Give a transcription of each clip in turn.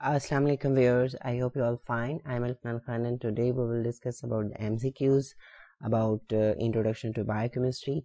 Assalamu alaikum viewers, I hope you all fine. I'm Alfan Khan and today we will discuss about the MCQs about introduction to biochemistry.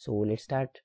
So let's start.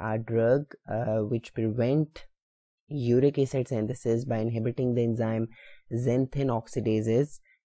a drug which prevent uric acid synthesis by inhibiting the enzyme xanthine oxidases,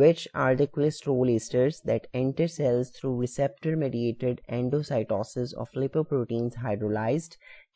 which are the cholesterol esters that enter cells through receptor mediated endocytosis of lipoproteins hydrolyzed,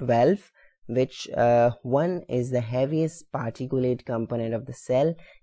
12 which one is the heaviest particulate component of the cell,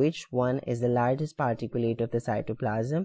which one is the largest particulate of the cytoplasm,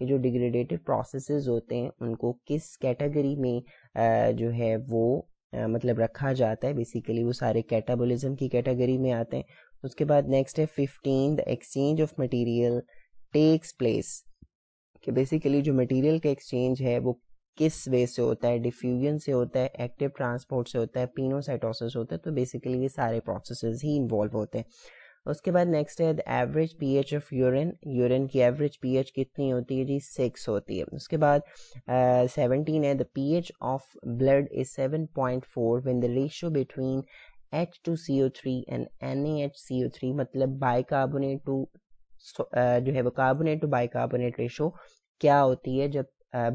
کہ جو ڈیگریڈیٹیو processes ہوتے ہیں ان کو کس category میں جو ہے وہ مطلب رکھا جاتا ہے. بیسیکلی وہ سارے کیٹابولزم کی کیٹیگری میں آتے ہیں. اس کے بعد نیکسٹ ہے 15 the exchange of material takes place, کہ بیسیکلی جو مٹیریل کا ایکسچینج ہے وہ کس وے سے ہوتا ہے, ڈیفیوژن سے ہوتا ہے, ایکٹیو ٹرانسپورٹ سے ہوتا ہے, پینوسائٹوسس ہوتا ہے. تو بیسیکلی یہ سارے پروسیسز ہی انوالو ہوتے ہیں. اس کے بعد نیکسٹ ہے average P H of urine, urine کی ایوریج پی ایچ کتنی ہوتی ہے جی 6 ہوتی ہے. اس کے بعد 17 ہے the P H of blood is 7.4 when the ratio between H2CO3 and NaHCO3, مطلب بائی کاربونیٹ ٹو جو ہے وہ carbonate to bicarbonate ratio کیا ہوتی ہے جب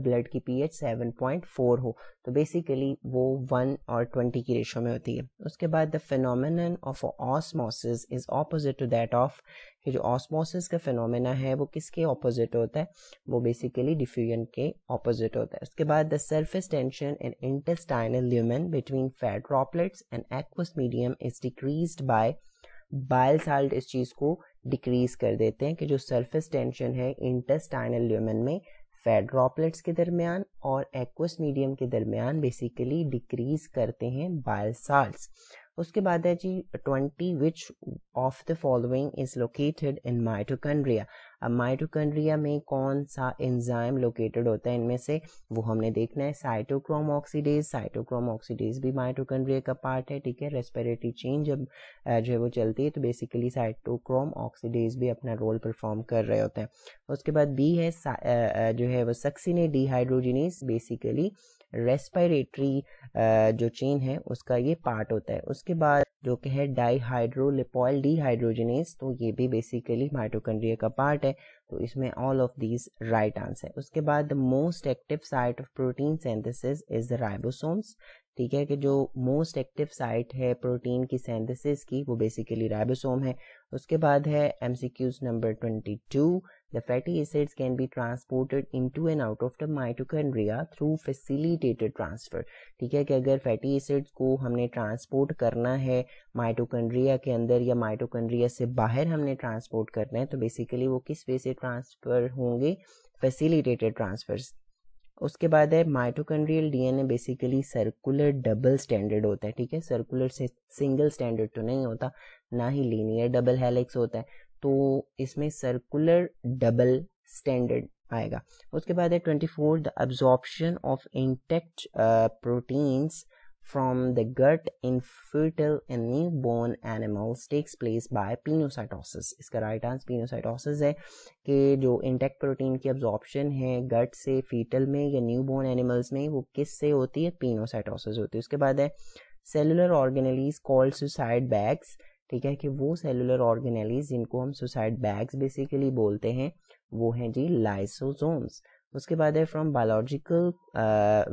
بلڈ کی پی ایچ 7.4 ہو. تو بیسیکلی وہ 1 اور 20 کی ریشو میں ہوتی ہے. اس کے بعد the phenomenon of osmosis is opposite to that of, کہ جو آسموسس کا فینومینا ہے وہ کس کے اپوزٹ ہوتا ہے, وہ بیسیکلی ڈیفیوژن کے اپوزٹ ہوتا ہے. اس کے بعد the surface tension in intestinal lumen between fat droplets and aqueous medium is decreased by bile salt. اس چیز کو ڈیکریز کر دیتے ہیں کہ جو سرفیس ٹینشن ہے انٹسٹائنل لیومن میں فیٹ ڈراپلیٹس کے درمیان اور ایکوس میڈیم کے درمیان بیسیکلی ڈیکریز کرتے ہیں بائل سالٹس. اس کے بعد ہے جی 20 which of the following is located in mitochondria. اب مائٹوکونڈریا میں کون سا انزائم لوکیٹڈ ہوتا ہے ان میں سے, وہ ہم نے دیکھنا ہے. سائٹوکروم آکسیڈیز, سائٹوکروم آکسیڈیز بھی مائٹوکونڈریا کا پارٹ ہے, ٹھیک ہے. ریسپیریٹری چین جب جو ہے وہ چلتی ہے تو بیسیکلی سائٹوکروم آکسیڈیز بھی اپنا رول پرفارم کر رہے ہوتے ہیں. اس کے بعد بی ہے جو ہے وہ سکسینیٹ ڈی ہائیڈروجینیز, بیسیکلی ریسپیریٹری جو چین ہے اس کا یہ پارٹ ہوتا ہے. اس کے بعد جو کہ ہے ڈائی ہائیڈرو لپوائل ڈی ہائیڈروجینیز, تو یہ بھی بیسیکلی مائٹوکونڈریا کا پارٹ ہے. تو اس میں all of these right answer. اس کے بعد most active site of protein synthesis is the ribosomes, ٹھیک ہے, کہ جو موسٹ ایکٹیو سائٹ ہے پروٹین کی سینتھسس کی وہ بیسیکلی رائبوسوم ہے. اس کے بعد ہے M C Qs number 22, the fatty acids can be transported into and out of the mitochondria through facilitated transfer. ٹھیک ہے, کہ اگر فیٹی ایسڈز کو ہم نے ٹرانسپورٹ کرنا ہے مائٹوکونڈریا کے اندر یا مائٹوکونڈریا سے باہر ہم نے ٹرانسپورٹ کرنا ہے تو بیسیکلی وہ کس وے سے ٹرانسفر ہوں گے, فیسیلیٹیٹڈ ٹرانسفرز. اس کے بعد ہے مائٹوکونڈریل ڈی این اے بیسیکلی سرکولر ڈبل سٹینڈرڈ ہوتا ہے, ٹھیک ہے. سرکولر سے سنگل سٹینڈرڈ تو نہیں ہوتا, نہ ہی لینئر ڈبل ہیلکس ہوتا ہے, تو اس میں سرکولر ڈبل سٹینڈرڈ آئے گا. اس کے بعد ہے 24 the absorption of intact proteins from the gut in fertile and newborn animals takes place by pinocytosis. اس کا رائٹ آنسر پینوسائٹوسس ہے, کہ جو انٹیکٹ پروٹین کی ابزارپشن ہے گٹ سے فیٹل میں یا نیو بورن اینیملز میں وہ کس سے ہوتی ہے, پینوسائٹوسس ہوتی ہے. اس کے بعد ہے سیلولر آرگینیلیز کالڈ سوسائڈ بیگس, ٹھیک ہے, کہ وہ سیلولر آرگینیلیز جن کو ہم سوسائڈ بیگس بیسیکلی بولتے ہیں وہ ہیں جی لائسوزومس. اس کے بعد ہے from biological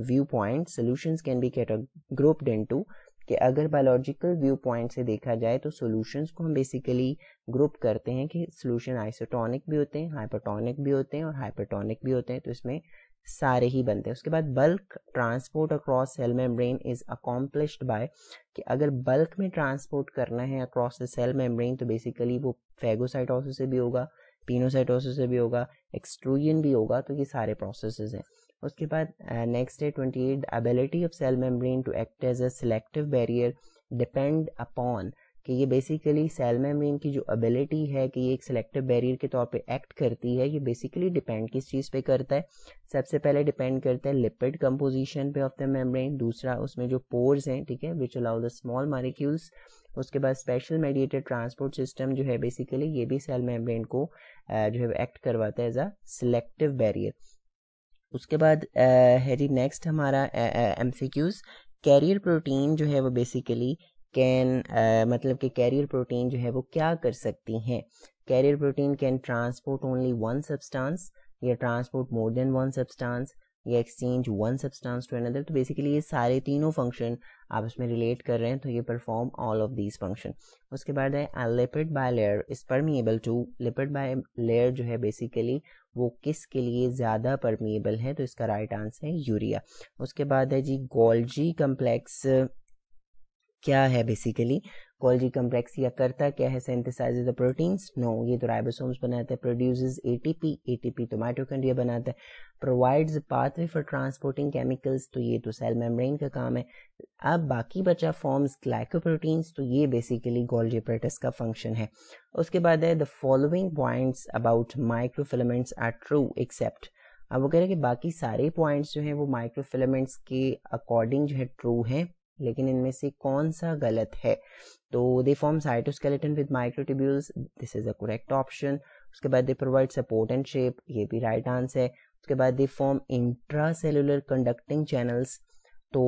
view point solutions can be grouped into, کہ اگر بایولوجیکل ویو پوائنٹ سے دیکھا جائے تو سولوشنز کو ہم بیسیکلی گروپ کرتے ہیں کہ سولوشن آئسوٹونک بھی ہوتے ہیں, ہائپرٹونک بھی ہوتے ہیں اور ہائپرٹونک بھی ہوتے ہیں, تو اس میں سارے ہی بنتے ہیں. اس کے بعد bulk transport across cell membrane is accomplished by, کہ اگر بلک میں ٹرانسپورٹ کرنا ہے اکراس دا سیل میمبرین تو بیسیکلی وہ فیگوسائٹوسس سے بھی ہوگا, پینوسائٹوسس سے بھی ہوگا, ایکسٹروژن بھی ہوگا, تو یہ سارے پروسیسز ہیں. اس کے بعد نیکسٹ ہے 28 ability of cell membrane to act as a selective barrier depend upon, کہ یہ بیسیکلی سیل میمبرین کی جو ابیلٹی ہے کہ یہ ایک سلیکٹیو بیریئر کے طور پہ ایکٹ کرتی ہے, یہ بیسیکلی ڈپینڈ کس چیز پہ کرتا ہے. سب سے پہلے ڈپینڈ کرتا ہے لپڈ کمپوزیشن پہ آف دا میمبرین, دوسرا اس میں جو پورز ہیں, ٹھیک ہے, وچ الاؤ دا اسمال مالیکیولس. اس کے بعد اسپیشل میڈیٹڈ ٹرانسپورٹ سسٹم جو ہے بیسیکلی یہ بھی سیل میمبرین کو جو ہے ایکٹ کرواتا ہے ایز اے سلیکٹیو بیریئر. اس کے بعد ہے جی نیکسٹ ہمارا M C Qs, carrier protein جو ہے وہ بیسیکلی کین مطلب کہ کیریئر پروٹین جو ہے وہ کیا کر سکتی ہیں. Carrier protein can transport only one substance یا transport more than one substance یا ایکسچینج ون سبسٹانس ٹو اندر. تو بیسیکلی یہ سارے تینوں فنکشن آپس میں ریلیٹ کر رہے ہیں, تو یہ perform all of these function. اس کے بعد ہے lipid bilayer is permeable to, lipid bilayer جو ہے بیسیکلی وہ کس کے لیے زیادہ پرمیبل ہے, تو اس کا رائٹ آنسر ہے یوریا. اس کے بعد ہے جی گولجی کمپلیکس کیا ہے بیسیکلی گولجی کمپلیکس یا کرتا کیا ہے, سینتھسائزز دی پروٹینز, نو یہ تو رائبوسومز بناتے ہیں, پروڈیوسز اے ٹی پی تو مائٹوکونڈریا بناتا ہے, provides path way for transporting chemicals, تو یہ تو سیل میمبرین کا کام ہے. اب باقی بچا فارمز گلائکوپروٹینز, تو یہ بیسیکلی گولجی اپریٹس کا فنکشن ہے. اس کے بعد ہے the following points about microfilaments are true except, اب وہ کہہ رہے ہیں کہ باقی سارے پوائنٹس جو ہیں وہ مائکرو فلامنٹس کے اکارڈنگ جو ہے ٹرو ہیں, لیکن ان میں سے کون سا غلط ہے. تو they form cytoskeleton with microtubules, this is a correct option. اس کے بعد they provide support and shape, یہ بھی رائٹ آنسر ہے. اس کے بعد they form intracellular conducting channels, تو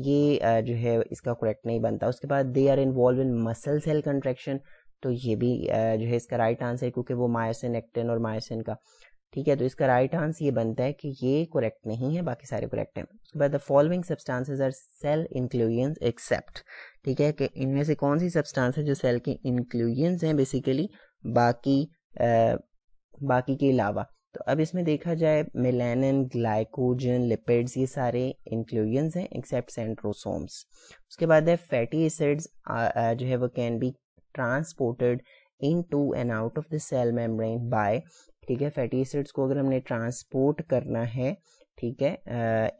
یہ جو ہے اس کا کریکٹ نہیں بنتا. اس کے بعد دے آر انوالو ان مسل سیل کنٹریکشن, تو یہ بھی جو ہے اس کا رائٹ آنسر ہے, کیونکہ وہ مایوسن ایکٹن اور مایوسن کا, ٹھیک ہے. تو اس کا رائٹ آنسر یہ بنتا ہے کہ یہ کریکٹ نہیں ہے, باقی سارے کریکٹ ہیں. اس کے بعد the following substances are cell inclusions except, ٹھیک ہے, کہ ان میں سے کون سی سبسٹانس ہے جو سیل کے انکلوژنز ہیں بیسیکلی باقی کے علاوہ. تو اب اس میں دیکھا جائے میلانن, گلائکوجن, لپڈز, یہ سارے انکلوژنز ہیں ایکسیپٹ سینٹروسومز. اس کے بعد ہے فیٹی ایسڈز جو ہے وہ can be transported into and out of the cell membrane by, ٹھیک ہے, فیٹی ایسڈس کو اگر ہم نے ٹرانسپورٹ کرنا ہے, ٹھیک ہے,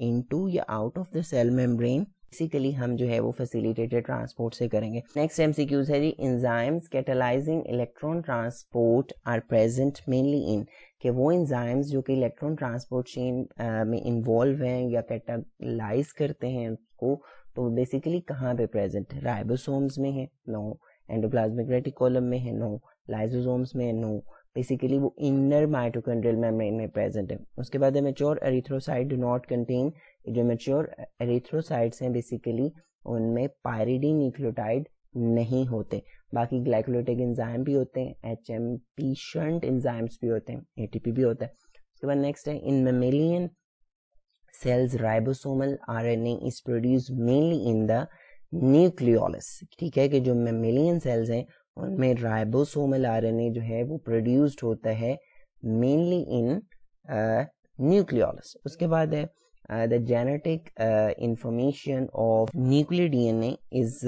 انٹو یا out of the cell membrane, basically ہم جو ہے وہ فیسیلیٹیڈ ٹرانسپورٹ سے کریں گے. نیکسٹ ایم سی کیوز ہے جی, enzymes catalyzing electron transport are present mainly in, کہ وہ انزائمز جو کہ الیکٹران ٹرانسپورٹ چین میں انوالو ہیں یا کیٹالائز کرتے ہیں اس کو, تو بیسیکلی کہاں پہ پریزنٹ ہے, رائبوسومز میں ہے, نو, اینڈوپلازمک ریٹیکولم میں ہے, نو, لائزوزومز میں, نو, بیسیکلی وہ انر مائٹوکونڈریل میمبرین میں پریزنٹ ہے. اس کے بعد میچور ایریتھروسائٹ ڈو ناٹ کنٹین, جو میچور ایریتھروسائٹس ہیں بیسیکلی ان میں پائریڈین نیوکلیوٹائڈ نہیں ہوتے. باقی گلائکولیٹک انزائم بھی ہوتے ہیں, H M P shunt enzymes بھی ہوتے ہیں, اے ٹی پی بھی ہوتا ہے. اس کے بعد نیکسٹ ہے, in mammalian cells ribosomal R N A is produce mainly in the nucleolus, ٹھیک ہے, کہ جو میملیین سیلز ہیں ان میں رائبوسومل آر این اے جو ہے وہ پروڈیوسڈ ہوتا ہے مینلی ان نیوکلیولس. اس کے بعد ہے the genetic information of nuclear DNA is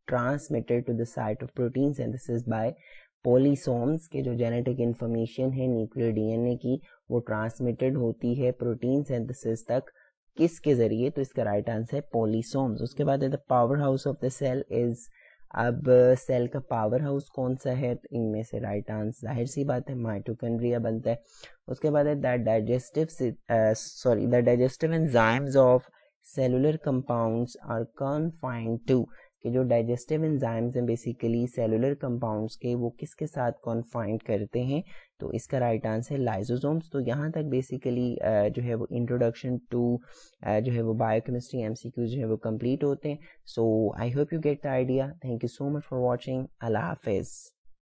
transmitted to the site of protein synthesis by polysomes, کے جو جینیٹک انفارمیشن ہے نیوکلیئر ڈی این اے کی وہ ٹرانسمیٹڈ ہوتی ہے پروٹین سینتھسس تک, کس کے ذریعے, تو اس کا رائٹ آنسر ہے پولیسومز. اس کے بعد ہے the power house of the cell is, اب سیل کا پاور ہاؤس کون سا ہے, تو ان میں سے رائٹ آنسر ظاہر سی بات ہے مائٹوکونڈریا بنتا ہے. اس کے بعد ہے the digestive enzymes of cellular compounds are confined to, کہ جو ڈائجسٹیو انزائمز ہیں بیسیکلی سیلولر کمپاؤنڈس کے وہ کس کے ساتھ کنفائنڈ کرتے ہیں, تو اس کا رائٹ آنسر ہے لائزوزومس. تو یہاں تک بیسیکلی جو ہے وہ انٹروڈکشن ٹو جو ہے وہ biochemistry M C Qs جو ہے وہ کمپلیٹ ہوتے ہیں. So I hope you get the idea. Thank you so much for watching. اللہ حافظ.